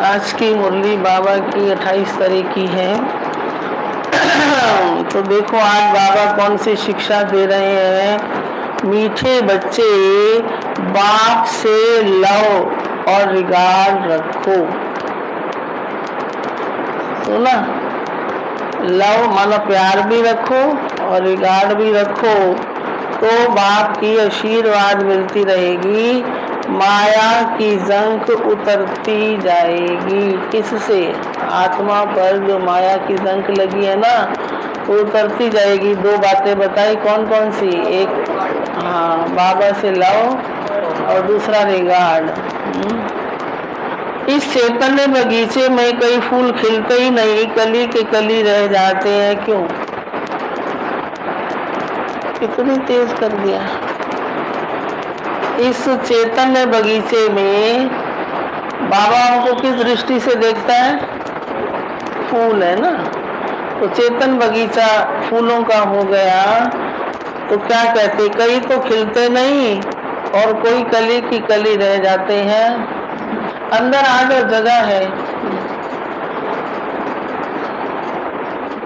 आज की मुरली बाबा की 28 तारीख की है। तो देखो आज बाबा कौन सी शिक्षा दे रहे हैं। मीठे बच्चे बाप से लव और रिगार्ड रखो। सुना, लव मानो प्यार भी रखो और रिगार्ड भी रखो, तो बाप की आशीर्वाद मिलती रहेगी। माया की जंग उतरती जाएगी। किससे? आत्मा पर जो माया की जंग लगी है ना, वो उतरती जाएगी। दो बातें बताई, कौन कौन सी? एक बाबा से लव और दूसरा रिगार्ड। इस चैतन्य बगीचे में कई फूल खिलते ही नहीं, कली के कली रह जाते हैं। क्यों? कितनी तेज कर दिया। इस चैतन्य बगीचे में बाबा हमको किस दृष्टि से देखता है? फूल है ना, तो चेतन बगीचा फूलों का हो गया। तो क्या कहते, कई तो खिलते नहीं और कोई कली की कली रह जाते हैं। अंदर आगे जगह है।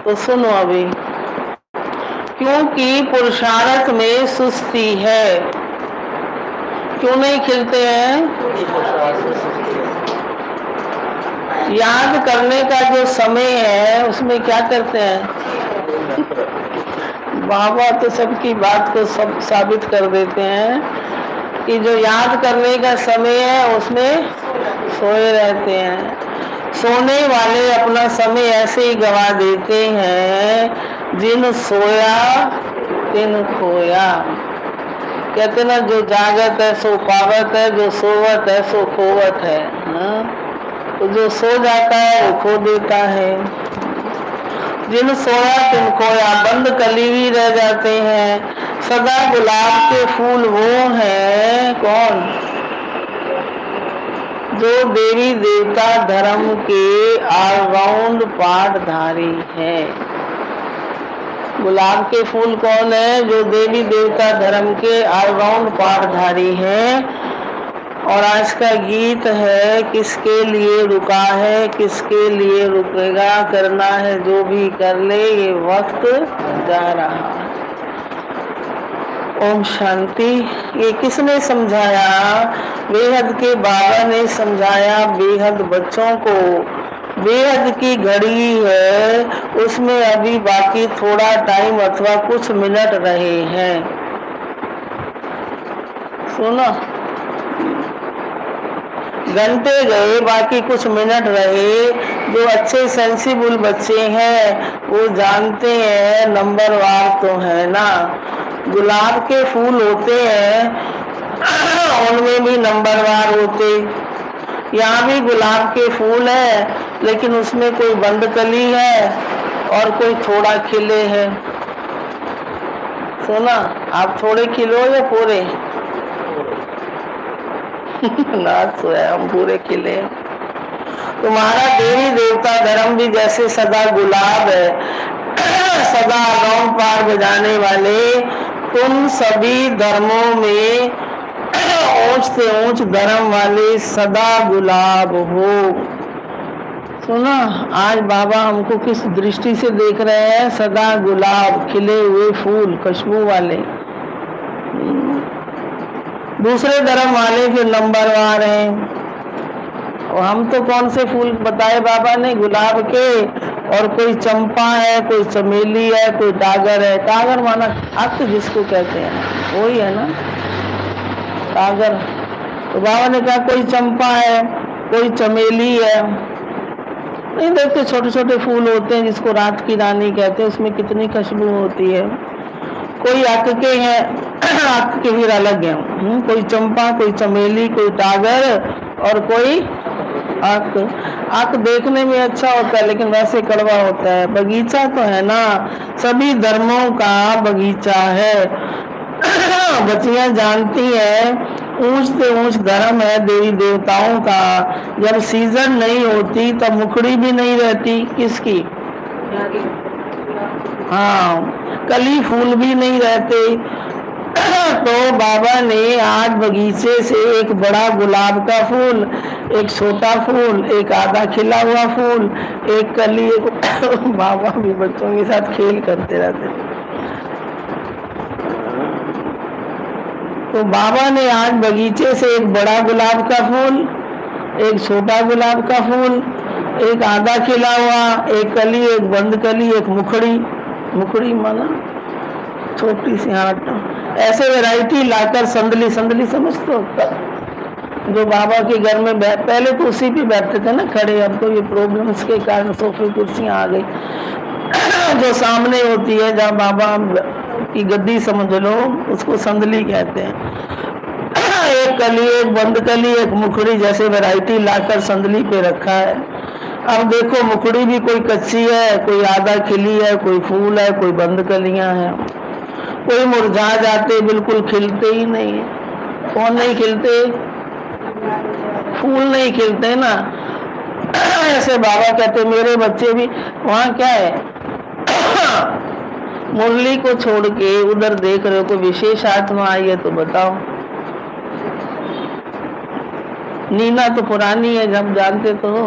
तो सुनो अभी, क्योंकि पुरुषार्थ में सुस्ती है। क्यों नहीं खिलते हैं? याद करने का जो समय है उसमें क्या करते हैं? बाबा तो सबकी बात को सब साबित कर देते हैं कि जो याद करने का समय है उसमें सोए रहते हैं। सोने वाले अपना समय ऐसे ही गवा देते हैं, जिन सोया तिन खोया। कहते ना, जो जागत है सो पावत है, जो सोवत है सो खोवत है। तो जो सो जाता है वो खो देता है। जिन सोया तिन खोया, बंद कली भी रह जाते हैं। सदा गुलाब के फूल वो हैं कौन? जो देवी देवता धर्म के ऑलराउंड पाठधारी है। गुलाब के फूल कौन है? जो देवी देवता धर्म के ऑलराउंड पाठधारी हैं। और आज का गीत है, किसके लिए रुका है, किसके लिए रुकेगा, करना है जो भी कर ले, ये वक्त जा रहा है। ओम शांति। ये किसने समझाया? बेहद के बाबा ने समझाया बेहद बच्चों को। बेहद की घड़ी है, उसमें अभी बाकी थोड़ा टाइम अथवा कुछ मिनट रहे हैं। सुनो, घंटे गए, बाकी कुछ मिनट रहे। जो अच्छे सेंसिबल बच्चे हैं वो जानते हैं नंबरवार तो है ना। गुलाब के फूल होते हैं उनमें भी नंबरवार होते। यहाँ भी गुलाब के फूल है, लेकिन उसमें कोई बंद कली है और कोई थोड़ा खिले है। सुना, आप थोड़े खिलो या पूरे? ना सोया, हम पूरे खिले। तुम्हारा देवी देवता धर्म भी जैसे सदा गुलाब है, सदा गाँव पार बजाने वाले। तुम सभी धर्मों में ऊंच से ऊंच धर्म वाले सदा गुलाब हो। सुना, आज बाबा हमको किस दृष्टि से देख रहे हैं? सदा गुलाब, खिले हुए फूल, खुशबू वाले। दूसरे धर्म वाले फिर नंबरवार हैं। और हम तो कौन से फूल बताए बाबा ने? गुलाब के। और कोई चंपा है, कोई चमेली है, कोई टागर है। टागर माना अक्त जिसको कहते हैं, वही है ना टागर। तो बाबा ने कहा कोई चंपा है, कोई चमेली है। नहीं देखते, छोटे छोटे फूल होते हैं जिसको रात की रानी कहते हैं, उसमें कितनी खुशबू होती है। कोई अक के हैं, अक के फिर अलग हैं। कोई चंपा, कोई चमेली, कोई टागर और कोई अक। अक देखने में अच्छा होता है लेकिन वैसे कड़वा होता है। बगीचा तो है ना, सभी धर्मों का बगीचा है। बच्चियां जानती हैं ऊंच से ऊंच धर्म है देवी देवताओं का। जब सीजन नहीं होती तब मुखड़ी भी नहीं रहती। किसकी? हाँ, कली फूल भी नहीं रहते। तो बाबा ने आज बगीचे से एक बड़ा गुलाब का फूल एक छोटा फूल, एक आधा खिला हुआ फूल, एक कली, एक बाबा भी बच्चों के साथ खेल करते रहते। तो बाबा ने आज बगीचे से एक बड़ा गुलाब का फूल, एक छोटा गुलाब का फूल, एक आधा खिला हुआ, एक कली, एक बंद कली, एक मुखड़ी, मुखड़ी माना छोटी सी हाथ, ऐसे वैरायटी लाकर संदली, संदली समझते हो जो बाबा के घर में पहले तो उसी पे बैठते थे ना खड़े, अब तो ये प्रॉब्लम्स के कारण सोफे कुर्सियां आ गई। जो सामने होती है जहाँ बाबा की गद्दी समझ लो, उसको संदली कहते हैं। एक कली, एक बंद कली, एक मुखड़ी, जैसे वैरायटी लाकर संदली पे रखा है। अब देखो मुखड़ी भी कोई कच्ची है, कोई आधा खिली है, कोई फूल है, कोई बंद कलियां हैं, कोई मुरझा जाते, बिल्कुल खिलते ही नहीं है। कौन नहीं खिलते? फूल नहीं खिलते ना। ऐसे बाबा कहते मेरे बच्चे भी, वहाँ क्या है मुरली को छोड़ के उधर देख रहे हो, कोई विशेष आत्मा आई है तो बताओ। नीना तो पुरानी है, जब जानते तो हो।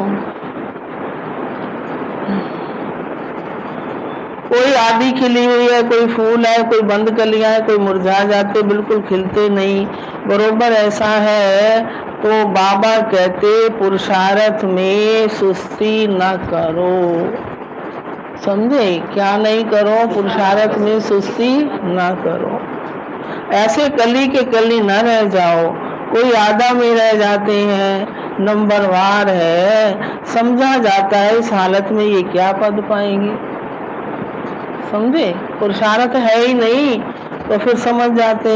कोई आधी खिली हुई है, कोई फूल है, कोई बंद कलियां है, कोई मुरझा जाते, बिल्कुल खिलते नहीं, बरोबर ऐसा है। तो बाबा कहते पुरुषार्थ में सुस्ती न करो, समझे? क्या नहीं करो? पुरुषार्थ में सुस्ती न करो। ऐसे कली के कली न रह जाओ। कोई आधा में रह जाते हैं, नंबरवार है, समझा जाता है इस हालत में ये क्या पद पाएंगे, समझे? पुरुषार्थ है ही नहीं तो फिर समझ जाते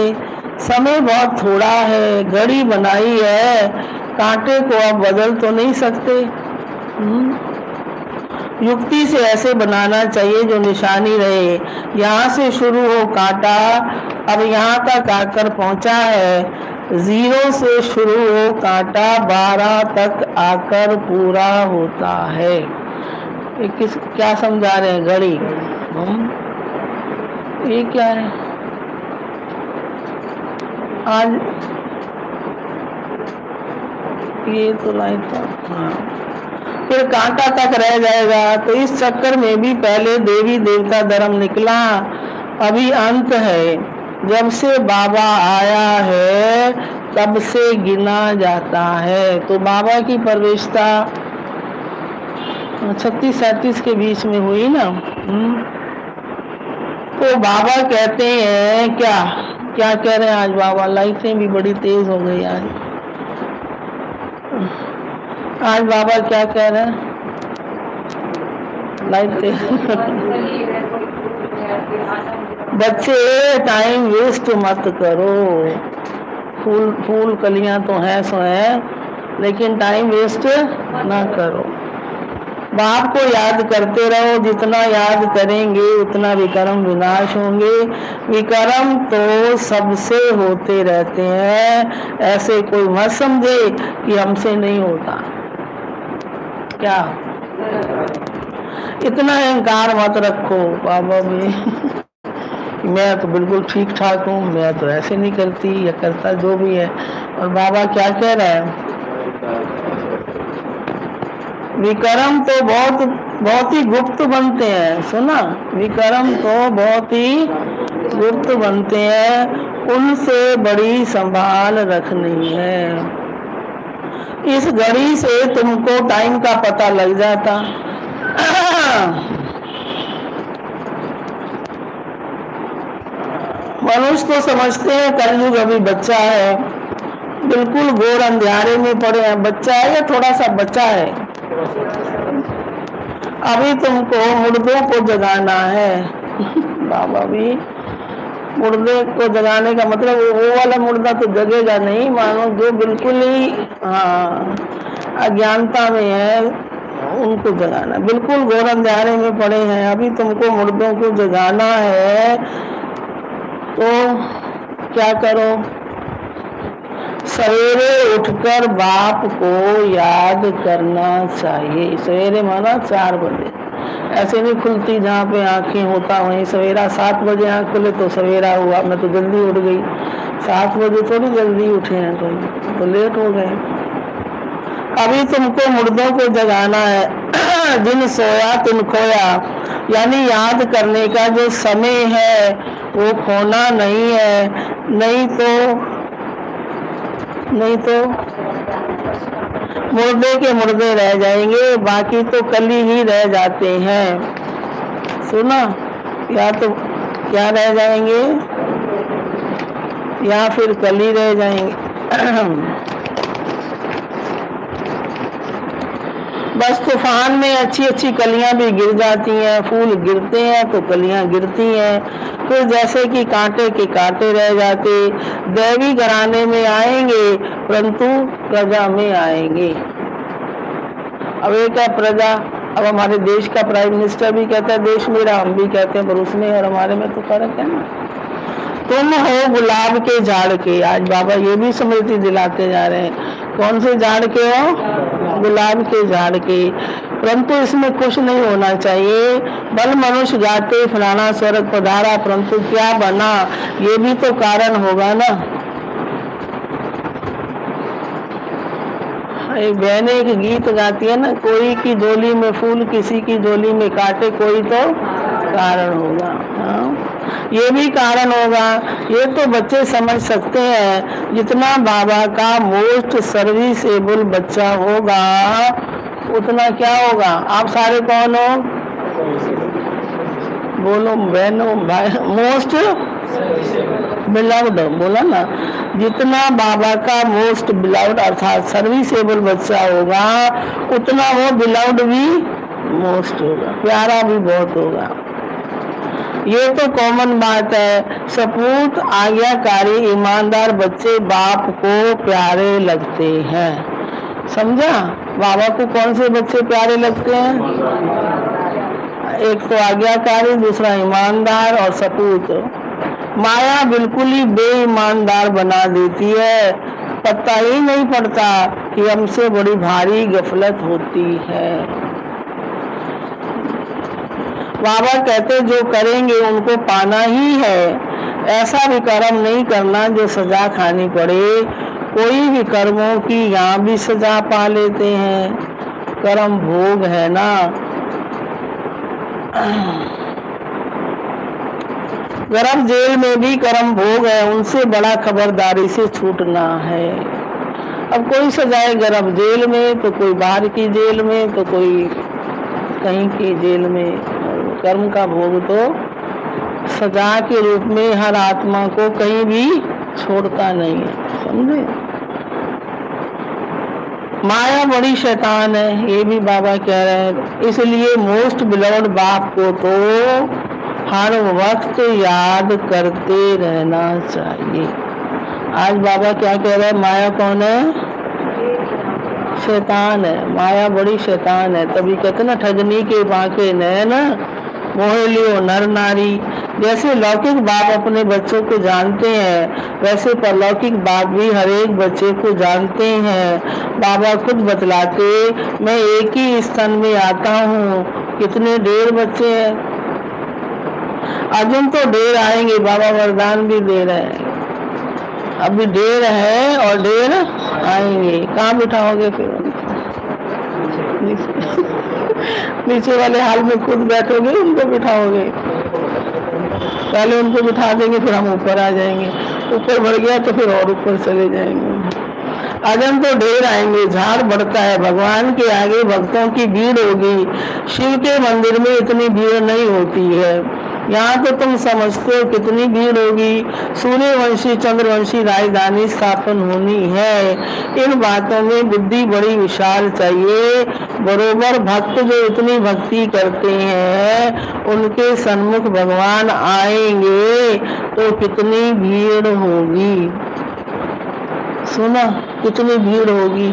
समय बहुत थोड़ा है, घड़ी बनाई है, कांटे को आप बदल तो नहीं सकते। युक्ति से ऐसे बनाना चाहिए जो निशानी रहे। यहाँ से शुरू हो कांटा, अब यहाँ तक आकर पहुँचा है। 0 से शुरू हो कांटा, 12 तक आकर पूरा होता है। क्या समझा रहे हैं? घड़ी। ये क्या है? आज ये तो लाइट था, हाँ। फिर कांटा तक रह जाएगा। तो इस चक्कर में भी पहले देवी देवता धर्म निकला, अभी अंत है। जब से बाबा आया है तब से गिना जाता है। तो बाबा की प्रवेशता 36-37 के बीच में हुई ना। तो बाबा कहते हैं क्या क्या कह रहे हैं आज बाबा? लाइटें भी बड़ी तेज हो गई आज बाबा क्या कह रहे हैं? लाइट तेज। बच्चे टाइम वेस्ट मत करो। फूल कलियां तो हैं सो हैं, लेकिन टाइम वेस्ट ना करो। बाप को याद करते रहो, जितना याद करेंगे उतना विकर्म विनाश होंगे। विकर्म तो सबसे होते रहते हैं, ऐसे कोई मत समझे कि हमसे नहीं होता। क्या इतना अहंकार मत रखो बाबा में मैं तो बिल्कुल ठीक ठाक हूँ, मैं तो ऐसे नहीं करती या करता, जो भी है। और बाबा क्या कह रहा है? विकर्म तो बहुत ही गुप्त बनते हैं। सुना? विकर्म तो बहुत ही गुप्त बनते हैं, उनसे बड़ी संभाल रखनी है। इस घड़ी से तुमको टाइम का पता लग जाता। मनुष्य तो समझते हैं कलयुग अभी बच्चा है, बिल्कुल घोर अंधेरे में पड़े हैं। बच्चा है या थोड़ा सा बच्चा है? अभी तुमको मुर्दों को जगाना है। बाबा भी मुर्दे को जगाने का मतलब वो वाला मुर्दा तो जगेगा नहीं, मानो जो बिल्कुल ही अज्ञानता में है उनको जगाना। बिल्कुल घोर अंधेरे में पड़े हैं, अभी तुमको मुर्दों को जगाना है। तो क्या करो? सवेरे उठकर बाप को याद करना चाहिए। सवेरे माना 4 बजे, ऐसे नहीं खुलती जहाँ पे आंखें होता वहीं सवेरा। 7 बजे आँख खुले तो सवेरा हुआ, मैं तो जल्दी उठ गई। 7 बजे थोड़ी जल्दी उठे हैं, तो लेट हो गए। अभी तुमको मुर्दों को जगाना है, जिन सोया तुम खोया, यानी याद करने का जो समय है वो खोना नहीं है, नहीं तो मुर्दे के मुर्दे रह जाएंगे, बाकी तो कली ही रह जाते हैं। सुना, या तो क्या रह जाएंगे या फिर कली रह जाएंगे। बस तूफान में अच्छी अच्छी कलियां भी गिर जाती हैं, फूल गिरते हैं तो कलियां गिरती हैं, फिर जैसे कि कांटे के कांटे रह जाते। दैवी घराने में आएंगे परंतु प्रजा में आएंगे। अब एक है प्रजा, अब हमारे देश का प्राइम मिनिस्टर भी कहता है देश मेरा, हम भी कहते हैं पर उसमें और हमारे में तो फर्क है ना। तुम हो गुलाब के झाड़ के, आज बाबा ये भी स्मृति दिलाते जा रहे हैं। कौन से झाड़ के हो? गुलाब के झाड़ के। परंतु इसमें कुछ नहीं होना चाहिए। बल मनुष्य गाते फलाना स्वर्ग पधारा, परंतु क्या बना, ये भी तो कारण होगा ना। एक बहन एक गीत गाती है ना, कोई की झोली में फूल किसी की झोली में कांटे, कोई तो कारण होगा। हाँ, ये भी कारण होगा। ये तो बच्चे समझ सकते हैं। जितना बाबा का मोस्ट सर्विसेबल बच्चा होगा उतना क्या होगा। आप सारे कौन हो? बोलो बहनों भाई, मोस्ट बिलाउड बोला ना। जितना बाबा का मोस्ट बिलाउड अर्थात सर्विसेबल बच्चा होगा उतना वो बिलाउड भी मोस्ट होगा, प्यारा भी बहुत होगा। ये तो कॉमन बात है। सपूत आज्ञाकारी ईमानदार बच्चे बाप को प्यारे लगते हैं। समझा? बाबा को कौन से बच्चे प्यारे लगते हैं? एक तो आज्ञाकारी, दूसरा ईमानदार और सपूत। माया बिल्कुल ही बेईमानदार बना देती है, पता ही नहीं पड़ता कि हमसे बड़ी भारी गफलत होती है। बाबा कहते जो करेंगे उनको पाना ही है। ऐसा भी कर्म नहीं करना जो सजा खानी पड़े। कोई भी कर्मों की यहाँ भी सजा पा लेते हैं, कर्म भोग है ना। गर्भ जेल में भी कर्म भोग है, उनसे बड़ा खबरदारी से छूटना है। अब कोई सजाए गर्भ जेल में, तो कोई बाहर की जेल में, तो कोई कहीं की जेल में। कर्म का भोग तो सजा के रूप में हर आत्मा को कहीं भी छोड़ता नहीं है। समझे? माया बड़ी शैतान है, ये भी बाबा कह रहे हैं। इसलिए मोस्ट बिलव्ड बाप को तो हर वक्त याद करते रहना चाहिए। आज बाबा क्या कह रहे हैं? माया कौन है? शैतान है। माया बड़ी शैतान है। तभी कहते ना, ठगनी के बांके नैन मोह लियो नर नारी। जैसे लौकिक बाप अपने बच्चों को जानते हैं, वैसे परलौकिक बाप भी हर एक बच्चे को जानते हैं। बाबा खुद बतलाते, मैं एक ही स्तन में आता हूँ, कितने ढेर बच्चे हैं। अर्जुन तो ढेर आएंगे, बाबा वरदान भी दे रहे हैं। अभी ढेर है और ढेर आएंगे। कहाँ बिठाओगे फिर? नीचे वाले हाल में खुद बैठोगे, उनको बिठाओगे? पहले उनको बिठा देंगे, फिर हम ऊपर आ जाएंगे। ऊपर बढ़ गया तो फिर और ऊपर चले जाएंगे। अजन तो ढेर आएंगे, झाड़ बढ़ता है। भगवान के आगे भक्तों की भीड़ होगी। शिव के मंदिर में इतनी भीड़ नहीं होती है। यहाँ तो तुम समझते हो कितनी भीड़ होगी। सूर्यवंशी चंद्रवंशी राजधानी स्थापन होनी है। इन बातों में बुद्धि बड़ी विशाल चाहिए। बरोबर भक्त जो इतनी भक्ति करते हैं उनके सन्मुख भगवान आएंगे तो कितनी भीड़ होगी। सुना, कितनी भीड़ होगी।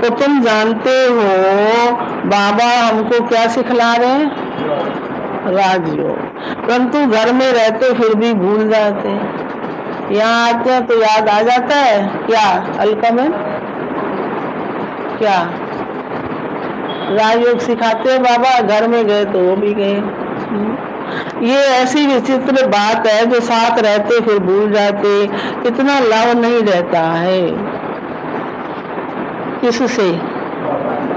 तो तुम जानते हो बाबा हमको क्या सिखला रहे हैं? राजयोग। परंतु घर में रहते फिर भी भूल जाते हैं। यहाँ आते हैं तो याद आ जाता है। क्या हल्का में क्या राजयोग सिखाते हैं बाबा, घर में गए तो वो भी गए। ये ऐसी विचित्र बात है जो साथ रहते फिर भूल जाते। इतना लव नहीं रहता है। किससे?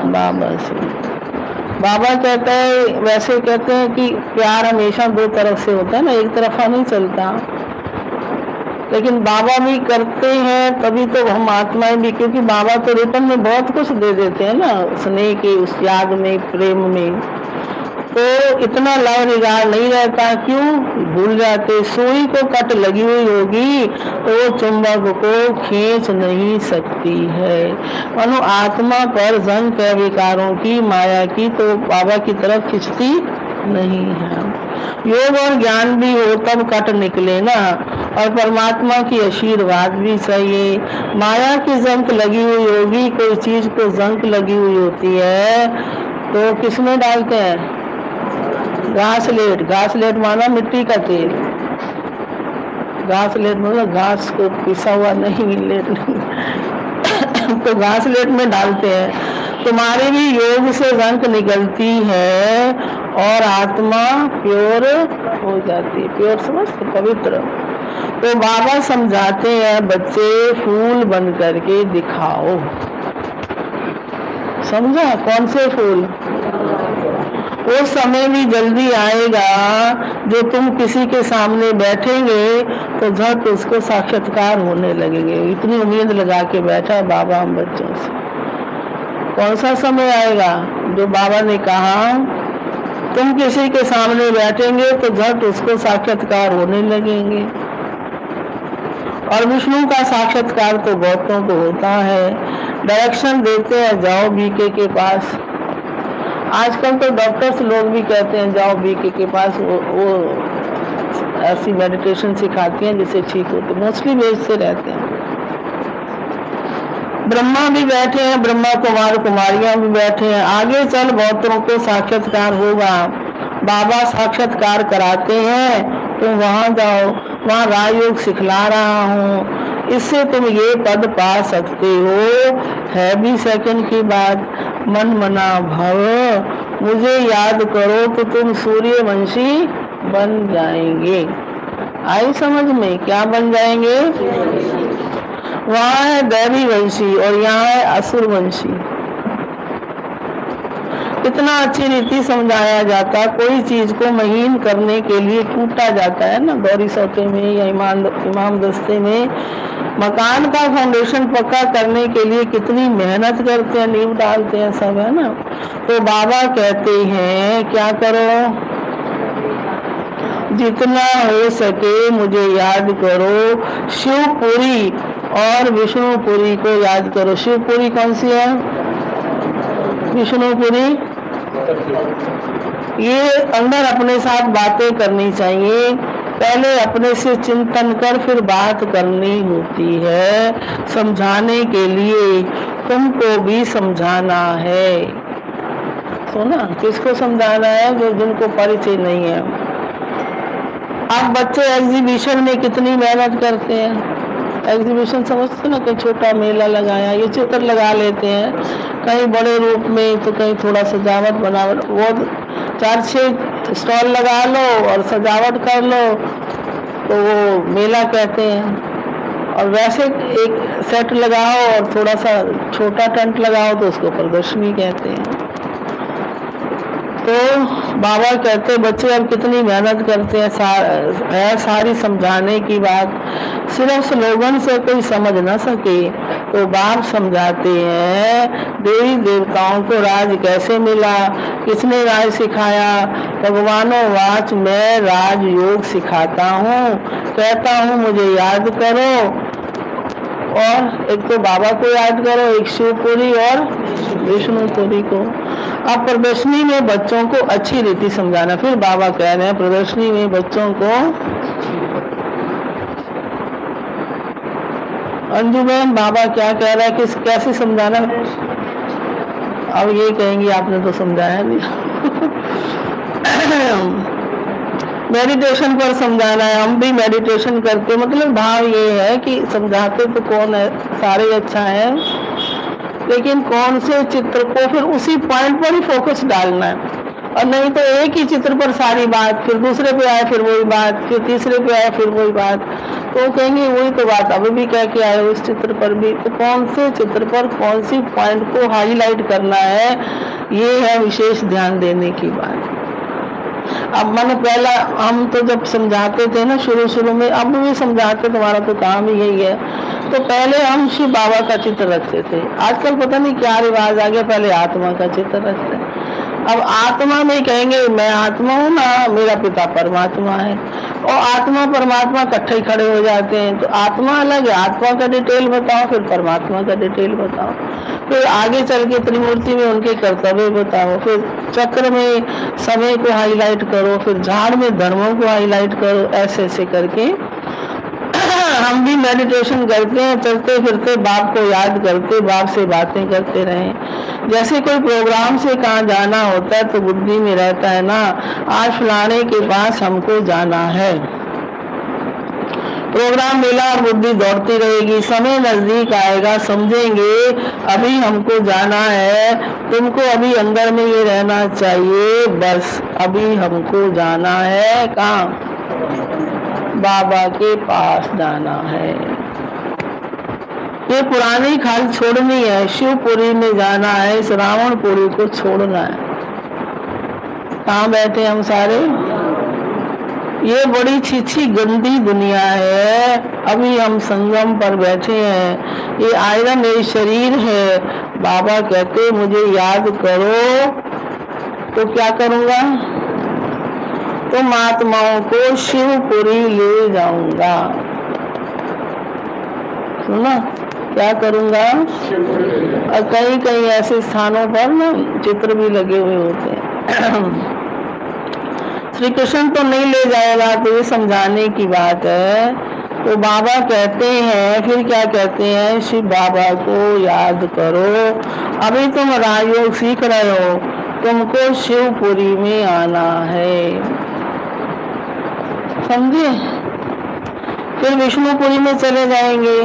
बाबा से। बाबा कहता है, वैसे कहते हैं कि प्यार हमेशा दो तरफ से होता है ना, एक तरफा नहीं चलता, लेकिन बाबा भी करते हैं तभी तो हम आत्माएं भी, क्योंकि बाबा तो रिटर्न में बहुत कुछ दे देते हैं ना, स्नेह के उस याद में, प्रेम में, तो इतना लव रिगार्ड नहीं रहता। क्यों? भूल जाते। सुई को कट लगी हुई होगी तो वो चुंबक को खींच नहीं सकती है। मानो आत्मा पर जंग है विकारों की, माया की, तो बाबा की तरफ खिंचती नहीं है। योग और ज्ञान भी हो तब कट निकले ना, और परमात्मा की आशीर्वाद भी चाहिए। माया की जंक लगी हुई होगी, कोई चीज को जंक लगी हुई होती है तो किसमें डालते हैं? घासलेट। घासलेट माना मिट्टी का तेल, घासलेट मतलब घास को पिसा हुआ नहीं, लेट नहीं तो घासलेट में डालते हैं। तुम्हारी भी योग से जंक निकलती है और आत्मा प्योर हो जाती है। प्योर समझते, पवित्र। तो बाबा समझाते हैं, बच्चे फूल बन करके दिखाओ। समझा? कौन से फूल? वो समय भी जल्दी आएगा जो तुम किसी के सामने बैठेंगे तो झट उसको साक्षात्कार होने लगेंगे। इतनी उम्मीद लगा के बैठा है बाबा हम बच्चों से। कौन सा समय आएगा? जो बाबा ने कहा तुम किसी के सामने बैठेंगे तो झट उसको साक्षात्कार होने लगेंगे। और विष्णु का साक्षात्कार तो बहुतों को होता है। डायरेक्शन देते हैं, जाओ बीके के पास। आजकल तो डॉक्टर्स लोग भी कहते हैं जाओ बीके के पास, वो ऐसी मेडिटेशन सिखाती हैं जिससे ठीक होते। मोस्टली भेजते रहते हैं। ब्रह्मा भी बैठे हैं, ब्रह्मा कुमार कुमारियां भी बैठे हैं। आगे चल बहुतों को साक्षात्कार होगा। बाबा साक्षात्कार कराते हैं, तुम वहां जाओ, वहां राजयोग सिखला रहा हूँ, इससे तुम ये पद पा सकते हो। है भी सेकंड की बात। मन मना भव, मुझे याद करो तो तुम सूर्यवंशी बन जाएंगे। आई समझ में? क्या बन जाएंगे? वहां है दैवी वंशी और यहाँ है असुर वंशी। कितना अच्छी रीति समझाया जाता। कोई चीज को महीन करने के लिए कूटा जाता है ना, गौरी सौते में या इमाम दस्ते में। मकान का फाउंडेशन पक्का करने के लिए कितनी मेहनत करते हैं, नींव डालते हैं सब, है ना। तो बाबा कहते हैं क्या करो? जितना हो सके मुझे याद करो। शिवपुरी और विष्णुपुरी को याद करो। शिवपुरी कौन सी है? विष्णुपुरी। ये अंदर अपने साथ बातें करनी चाहिए। पहले अपने से चिंतन कर फिर बात करनी होती है। समझाने के लिए तुमको भी समझाना है। सुना? किसको समझाना है? जो जिनको परिचय नहीं है। अब बच्चे एग्जीबिशन में कितनी मेहनत करते हैं। एग्जीबिशन समझते ना, कहीं छोटा मेला लगाया, ये चित्र लगा लेते हैं, कहीं बड़े रूप में तो कहीं थोड़ा सजावट बनावट, वो 4-6 स्टॉल लगा लो और सजावट कर लो तो वो मेला कहते हैं। और वैसे एक सेट लगाओ और थोड़ा सा छोटा टेंट लगाओ तो उसको प्रदर्शनी कहते हैं। तो बाबा कहते बच्चे अब कितनी मेहनत करते हैं, सारी समझाने की बात। सिर्फ स्लोगन से कोई समझ ना सके तो बाप समझाते हैं देवी देवताओं को राज कैसे मिला, किसने राज सिखाया। भगवानों वाच मैं राज योग सिखाता हूँ, कहता हूँ मुझे याद करो। और एक तो बाबा को याद करो, एक शिवपुरी और विष्णुपुरी को। अब प्रदर्शनी में बच्चों को अच्छी रीति समझाना। फिर बाबा कह रहे हैं प्रदर्शनी में बच्चों को। अंजू बहन बाबा क्या कह रहा है, किस कैसे समझाना? अब ये कहेंगी आपने तो समझाया नहीं। मेडिटेशन पर समझाना है। हम भी मेडिटेशन करते, मतलब भाव ये है कि समझाते तो कौन है, सारे अच्छा है, लेकिन कौन से चित्र को फिर उसी पॉइंट पर ही फोकस डालना है। और नहीं तो एक ही चित्र पर सारी बात, फिर दूसरे पे आए फिर वही बात, फिर तीसरे पे आए फिर वही बात। तो कहेंगे वही तो बात अभी भी कह के आए हो इस चित्र पर भी। तो कौन से चित्र पर कौन सी पॉइंट को हाईलाइट करना है, ये है विशेष ध्यान देने की बात। अब मैंने पहला हम तो जब समझाते थे ना शुरू में, अब भी समझाते तुम्हारा तो काम ही यही है, तो पहले हम शिव बाबा का चित्र रखते थे। आजकल पता नहीं क्या रिवाज आ गया, पहले आत्मा का चित्र रखते हैं। अब आत्मा में कहेंगे मैं आत्मा हूँ ना, मेरा पिता परमात्मा है, और आत्मा परमात्मा इकट्ठे खड़े हो जाते हैं। तो आत्मा अलग है, आत्मा का डिटेल बताओ, फिर परमात्मा का डिटेल बताओ, फिर आगे चल के त्रिमूर्ति में उनके कर्तव्य बताओ, फिर चक्र में समय को हाईलाइट करो, फिर झाड़ में धर्मों को हाईलाइट करो। ऐसे ऐसे करके हम भी मेडिटेशन करते हैं, चलते फिरते बाप को याद करते, बाप से बातें करते रहें। जैसे कोई प्रोग्राम से कहाँ जाना होता है तो बुद्धि में रहता है ना, आज फलाने के पास हमको जाना है, प्रोग्राम मिला और बुद्धि दौड़ती रहेगी। समय नजदीक आएगा, समझेंगे अभी हमको जाना है, तुमको अभी अंदर में ये रहना चाहिए, बस अभी हमको जाना है, कहाँ? बाबा के पास जाना है। ये पुरानी खाल छोड़नी है, शिवपुरी में जाना है, इस रावणपुरी को छोड़ना है। कहाँ बैठे हम सारे? ये बड़ी छिछी गंदी दुनिया है। अभी हम संगम पर बैठे हैं, ये आयरन ये शरीर है। बाबा कहते मुझे याद करो, तो क्या करूँगा? तुम आत्माओं को शिवपुरी ले जाऊंगा। सुना क्या करूंगा? और कहीं कहीं ऐसे स्थानों पर ना चित्र भी लगे हुए होते हैं। श्री कृष्ण तो नहीं ले जाएगा, तो ये समझाने की बात है। तो बाबा कहते हैं, फिर क्या कहते हैं? शिव बाबा को याद करो। अभी तुम राजयोग सीख रहे हो, तुमको शिवपुरी में आना है, समझे? फिर विष्णुपुरी में चले जाएंगे,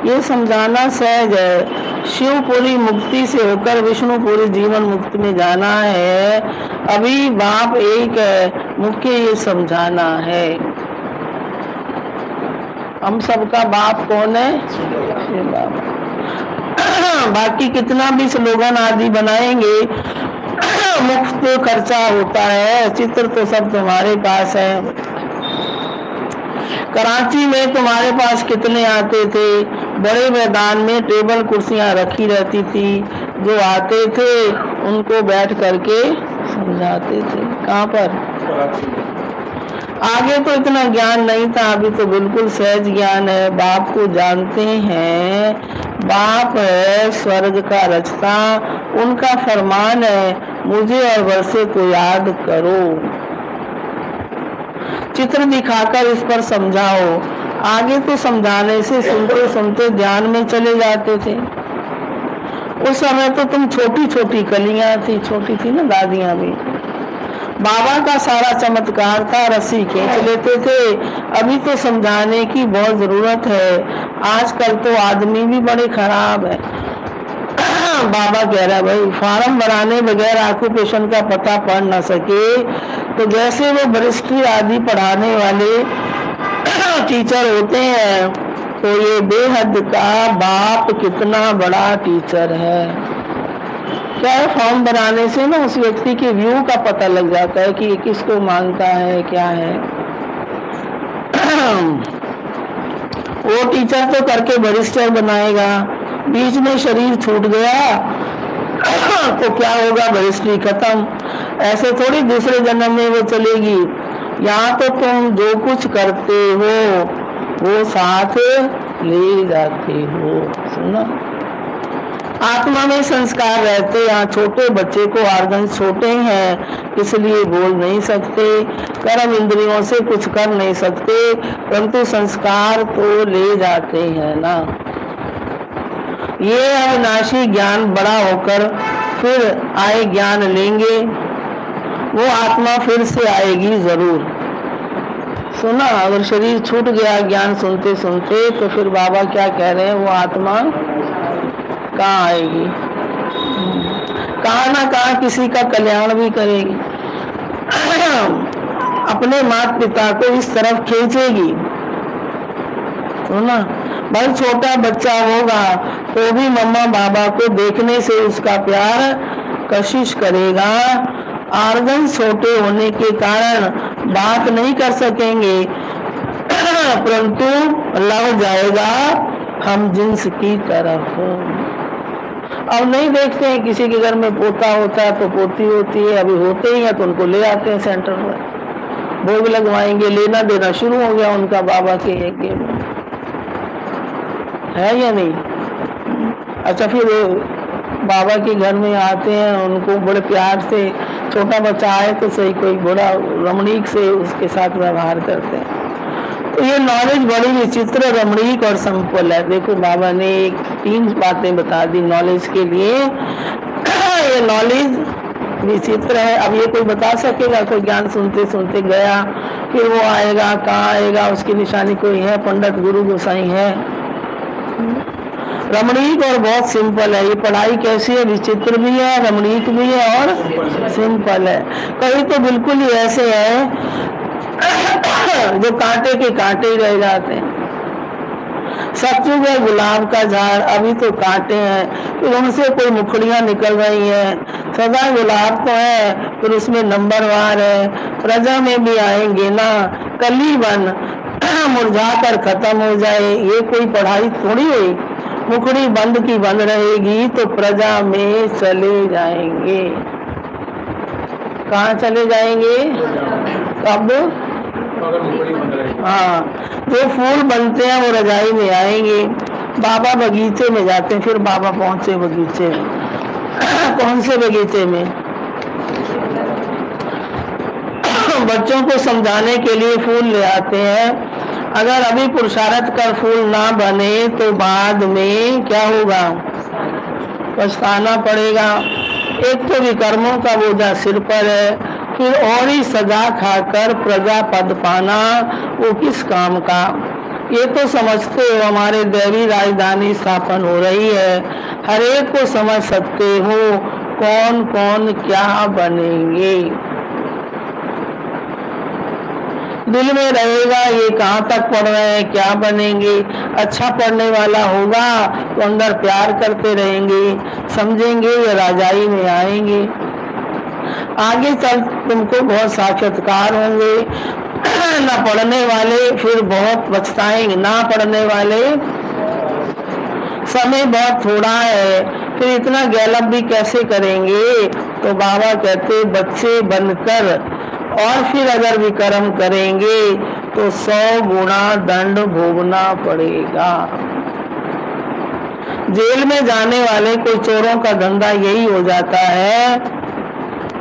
ये समझाना सहज है। शिवपुरी मुक्ति से होकर विष्णुपुरी जीवन मुक्ति में जाना है। अभी बाप एक है, मुख्य ये समझाना है। हम सबका बाप कौन है? शिव बाबा। बाकी कितना भी स्लोगन आदि बनाएंगे, मुफ्त खर्चा होता है। चित्र तो सब तुम्हारे पास है। कराची में तुम्हारे पास कितने आते थे? बड़े मैदान में टेबल कुर्सियां रखी रहती थी, जो आते थे उनको बैठ करके समझाते थे। कहाँ पर? आगे तो इतना ज्ञान नहीं था, अभी तो बिल्कुल सहज ज्ञान है। बाप को जानते हैं, बाप है स्वर्ग का रचता, उनका फरमान है मुझे और वर्षे को याद करो। चित्र दिखाकर इस पर समझाओ। आगे तो समझाने से सुनते सुनते ध्यान में चले जाते थे। उस समय तो तुम छोटी छोटी कलियां थी, छोटी थी ना दादियां भी। बाबा का सारा चमत्कार था, रस्सी खींच लेते थे। अभी तो समझाने की बहुत जरूरत है। आजकल तो आदमी भी बड़े खराब है। बाबा कह रहा है भाई, फार्म बनाने बगैर ऑक्यूपेशन का पता पढ़ ना सके तो जैसे वो बरिस्ट्री आदि पढ़ाने वाले टीचर होते हैं, तो ये बेहद का बाप कितना बड़ा टीचर है। क्या है, फॉर्म बनाने से ना उस व्यक्ति के व्यू का पता लग जाता है कि किसको मानता है, क्या है। वो टीचर तो करके बरिस्टर बनाएगा, बीच में शरीर छूट गया तो क्या होगा? बरिस्ट्री खत्म। ऐसे थोड़ी दूसरे जन्म में वो चलेगी। यहाँ तो तुम जो कुछ करते हो वो साथ ले जाते हो। सुना, आत्मा में संस्कार रहते। यहाँ छोटे बच्चे को ऑर्गन छोटे हैं, इसलिए बोल नहीं सकते, कर्म इंद्रियों से कुछ कर नहीं सकते, परंतु संस्कार तो ले जाते हैं ना। ये अविनाशी ज्ञान बड़ा होकर फिर आए ज्ञान लेंगे, वो आत्मा फिर से आएगी जरूर। सुना, अगर शरीर छूट गया ज्ञान सुनते सुनते तो फिर बाबा क्या कह रहे हैं? वो आत्मा कहाँ आएगी? कहाँ ना कहाँ किसी का कल्याण भी करेगी। अपने माता पिता को इस तरफ खींचेगी। है ना। भाई छोटा बच्चा होगा तो भी मम्मा बाबा को देखने से उसका प्यार कशिश करेगा। आर्गन छोटे होने के कारण बात नहीं कर सकेंगे, परंतु लग जाएगा हम जिन्स की तरफ। अब नहीं देखते हैं किसी के घर में पोता होता है तो पोती होती है, अभी होते ही है तो उनको ले आते हैं सेंटर पर, भोग लगवाएंगे, लेना देना शुरू हो गया उनका बाबा के यज्ञ में, है या नहीं। अच्छा, फिर बाबा के घर में आते हैं, उनको बड़े प्यार से, छोटा बच्चा आए तो सही, कोई बड़ा रमणीक से उसके साथ व्यवहार करते हैं। तो ये नॉलेज बड़ी विचित्र, रमणीक और सिंपल है। देखो बाबा ने 3 बातें बता दी नॉलेज के लिए। ये नॉलेज विचित्र है। अब ये कोई बता सकेगा? कोई ज्ञान सुनते सुनते गया, फिर वो आएगा, कहाँ आएगा, उसकी निशानी कोई है? पंडित गुरु गोसाई है? रमणीक और बहुत सिंपल है। ये पढ़ाई कैसी है? विचित्र भी है, रमणीक भी है और सिंपल है। कहीं तो बिल्कुल ही ऐसे है जो कांटे के कांटे ही रह जाते हैं। सतयुग है गुलाब का झाड़, अभी तो कांटे हैं, फिर उनसे कोई मुखड़ियां निकल रही हैं। सदा गुलाब तो है, फिर उसमें नंबरवार है। प्रजा में भी आएंगे ना, कली बन मुरझा कर खत्म हो जाए, ये कोई पढ़ाई थोड़ी हुई। मुखड़ी बंद की बंद रहेगी तो प्रजा में चले जाएंगे। कहाँ चले जाएंगे? कब? हाँ, जो फूल बनते हैं वो रजाई में आएंगे। बाबा बगीचे में जाते हैं, फिर बाबा पहुंचे बगीचे में। कौन से बगीचे में? बच्चों को समझाने के लिए फूल ले आते हैं। अगर अभी पुरुषार्थ कर फूल ना बने तो बाद में क्या होगा? पछताना पड़ेगा। एक तो विकर्मों का बोझा सिर पर है, फिर और ही सजा खाकर प्रजा पद पाना वो किस काम का? ये तो समझते हो हमारे दैवी राजधानी स्थापन हो रही है, हर एक को समझ सकते हो कौन कौन क्या बनेंगे। दिल में रहेगा ये कहाँ तक पढ़ रहे हैं, क्या बनेंगे। अच्छा पढ़ने वाला होगा तो अंदर प्यार करते रहेंगे, समझेंगे, ये राजाई में आएंगे। आगे चल तुमको बहुत साक्षात्कार होंगे। ना पढ़ने वाले फिर बहुत पछताएंगे, ना पढ़ने वाले समय बहुत थोड़ा है, फिर इतना गैलप भी कैसे करेंगे। तो बाबा कहते बच्चे बनकर और फिर अगर विक्रम करेंगे तो 100 गुना दंड भोगना पड़ेगा। जेल में जाने वाले कोई चोरों का धंधा यही हो जाता है।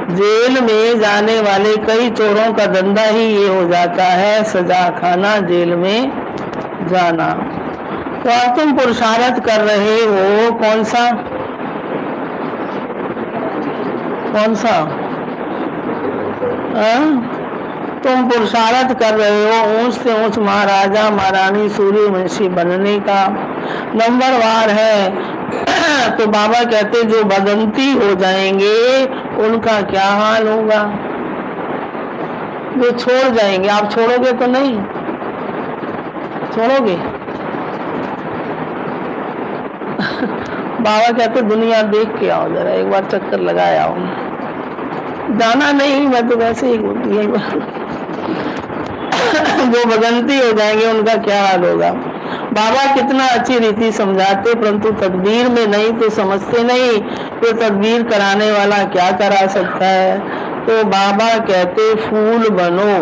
जेल में जाने वाले कई चोरों का धंधा ही ये हो जाता है, सजा खाना, जेल में जाना। तो अब तुम पुरुषार्थ कर रहे हो, कौन सा तुम पुरुषार्थ कर रहे हो ऊंच से ऊंच महाराजा महारानी सूर्यवंशी बनने का, नंबरवार है। तो बाबा कहते जो बदंती हो जाएंगे उनका क्या हाल होगा? वो छोड़ जाएंगे। आप छोड़ोगे तो नहीं? छोड़ोगे? बाबा कहते दुनिया देख के आओ, जरा एक बार चक्कर लगाया आओ। जाना नहीं, मैं तो वैसे ही बोलती है। जो बदंती हो जाएंगे उनका क्या हाल होगा? बाबा कितना अच्छी रीति समझाते, परंतु तदबीर में नहीं तो समझते नहीं। तो तदबीर कराने वाला क्या करा सकता है? तो बाबा कहते फूल बनो,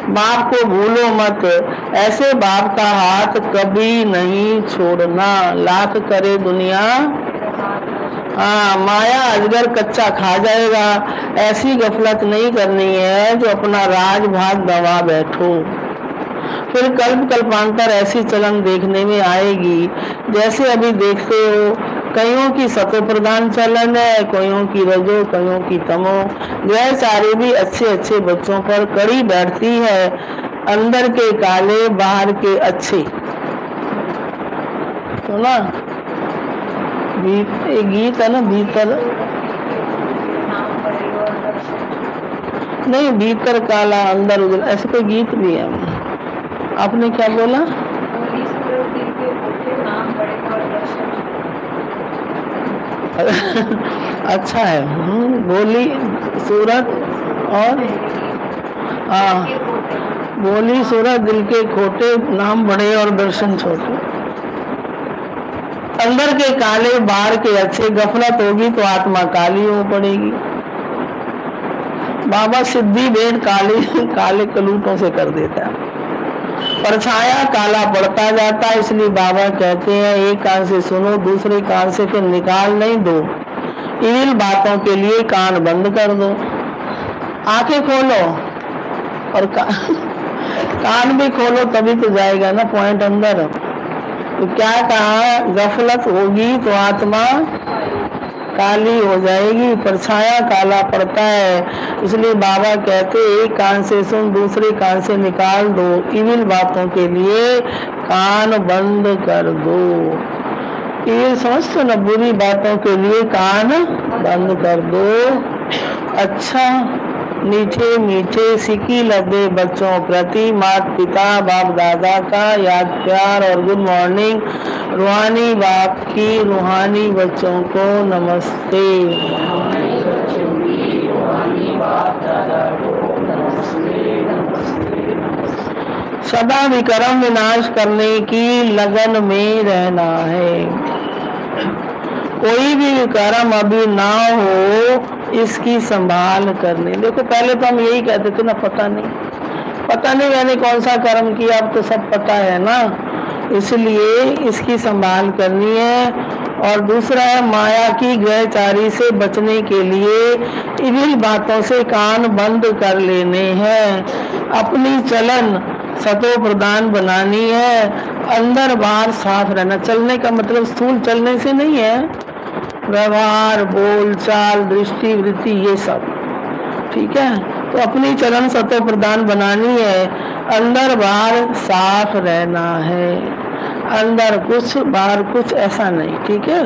बाप को भूलो मत। ऐसे बाप का हाथ कभी नहीं छोड़ना, लाख करे दुनिया। हाँ, माया अजगर कच्चा खा जाएगा, ऐसी गफलत नहीं करनी है जो अपना राज भाग गवा बैठो। फिर कल्प कल्पांतर ऐसी चलन देखने में आएगी जैसे अभी देखते हो। कईयों की सतो प्रधान चलन है, कईयों की रजो, कईयों की तमो। ग्रहचारी भी अच्छे अच्छे बच्चों पर कड़ी बैठती है, अंदर के काले बाहर के अच्छे। सुना एक गीत है ना, भीतर नहीं, भीतर काला अंदर उजला, ऐसे कोई गीत भी है। आपने क्या बोला? अच्छा है। बोली सूरत और बोली सूरत दिल के खोटे, नाम बड़े और दर्शन छोटे। अंदर के काले बाहर के अच्छे, गफलत होगी तो आत्मा काली हो पड़ेगी। बाबा सिद्धि भेंट काले कलूटों से कर देता है। परछाया काला पड़ता जाता है, इसलिए बाबा कहते हैं एक कान से सुनो, दूसरे कान से फिर निकाल नहीं दो। इविल बातों के लिए कान बंद कर दो, आंखें खोलो और कान भी खोलो, तभी तो जाएगा ना पॉइंट अंदर। तो क्या कहा, गफलत होगी तो आत्मा काली हो जाएगी, परछाया काला पड़ता है, इसलिए बाबा कहते एक कान से सुन, दूसरे कान से निकाल दो। इविल बातों के लिए कान बंद कर दो। इविल समझते ना, बुरी बातों के लिए कान बंद कर दो। अच्छा, मीठे मीठे सिक्की लगे बच्चों प्रति माता पिता बाप दादा का याद प्यार और गुड मॉर्निंग। रूहानी बाप की रूहानी बच्चों को नमस्ते। सदा विक्रम विनाश करने की लगन में रहना है। कोई भी विक्रम अभी ना हो, इसकी संभाल करने। देखो पहले तो हम यही कहते थे ना, पता नहीं मैंने कौन सा कर्म किया, अब तो सब पता है ना, इसलिए इसकी संभाल करनी है। और दूसरा है माया की ग्रहचारी से बचने के लिए इविल बातों से कान बंद कर लेने हैं। अपनी चलन सतो प्रदान बनानी है, अंदर बाहर साफ रहना। चलने का मतलब स्थूल चलने से नहीं है, व्यवहार बोल चाल दृष्टि वृत्ति ये सब, ठीक है। तो अपनी चलन सतो प्रदान बनानी है, अंदर बाहर साफ रहना है, अंदर कुछ बाहर कुछ, ऐसा नहीं, ठीक है।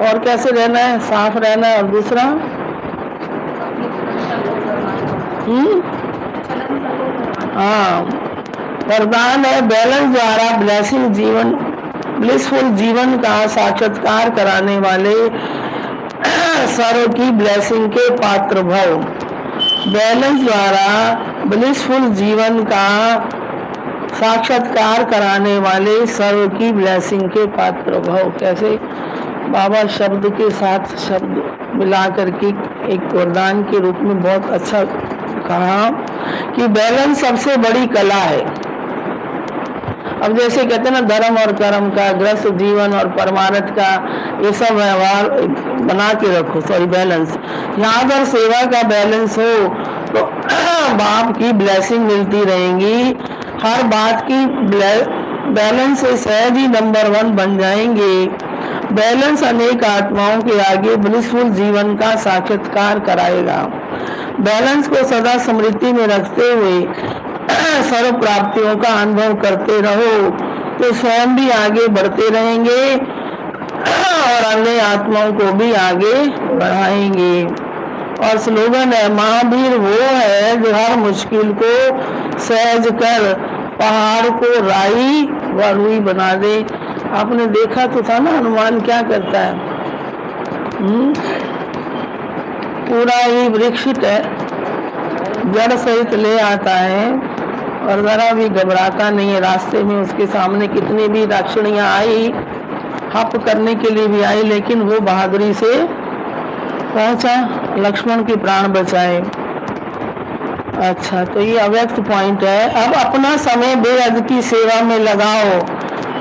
और कैसे रहना है, साफ रहना है। और दूसरा हाँ, वरदान है बैलेंस द्वारा ब्लेसिंग जीवन, ब्लिसफुल जीवन का साक्षात्कार कराने वाले सर्व की ब्लेसिंग के पात्र भव। बैलेंस द्वारा ब्लिसफुल जीवन का साक्षात्कार कराने वाले सर्व की ब्लेसिंग के पात्र भव। कैसे, बाबा शब्द के साथ शब्द मिला करके एक वरदान के रूप में बहुत अच्छा कहा कि बैलेंस सबसे बड़ी कला है। अब जैसे कहते हैं ना, धर्म और कर्म का, ग्रस्त जीवन और परमार्थ का, ये सब व्यवहार बना के रखो, सॉरी बैलेंस। यहाँ अगर सेवा का बैलेंस हो तो बाप की ब्लेसिंग मिलती रहेंगी। हर बात की बैलेंस से सहज ही नंबर 1 बन जाएंगे। बैलेंस अनेक आत्माओं के आगे ब्लिसफुल जीवन का साक्षात्कार कराएगा। बैलेंस को सदा स्मृति में रखते हुए सर्व प्राप्तियों का अनुभव करते रहो तो स्वयं भी आगे बढ़ते रहेंगे और अन्य आत्माओं को भी आगे बढ़ाएंगे। और स्लोगन है, महावीर वो है जो हर मुश्किल को सहज कर पहाड़ को राई व रुई बना दे। आपने देखा तो था ना, हनुमान क्या करता है, पूरा ही वृक्ष जड़ सहित ले आता है और जरा भी घबराता नहीं है। रास्ते में उसके सामने कितनी भी राक्षणियां आई, हप करने के लिए भी आई, लेकिन वो बहादुरी से पहुंचा, लक्ष्मण के प्राण बचाए। अच्छा, तो ये अव्यक्त पॉइंट है। अब अपना समय बेहद की सेवा में लगाओ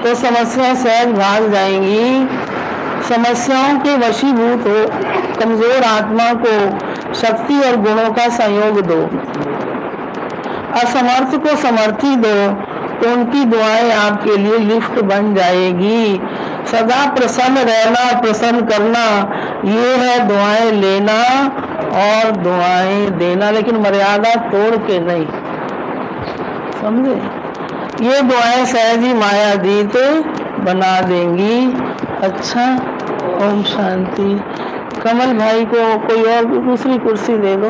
तो समस्या सहज भाग जाएंगी। समस्याओं के वशीभूत हो, कमजोर आत्मा को शक्ति और गुणों का संयोग दो, असमर्थ को समर्थी दो तो उनकी दुआएं आपके लिए लिफ्ट बन जाएगी। सदा प्रसन्न रहना, प्रसन्न करना, ये है दुआएं लेना और दुआएं देना, लेकिन मर्यादा तोड़ के नहीं, समझे। ये दुआएं सहज ही माया जीत बना देंगी। अच्छा, ओम शांति। कमल भाई को कोई और दूसरी कुर्सी दे दो।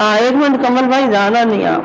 1 मिनट, कमल भाई जाना नहीं आप।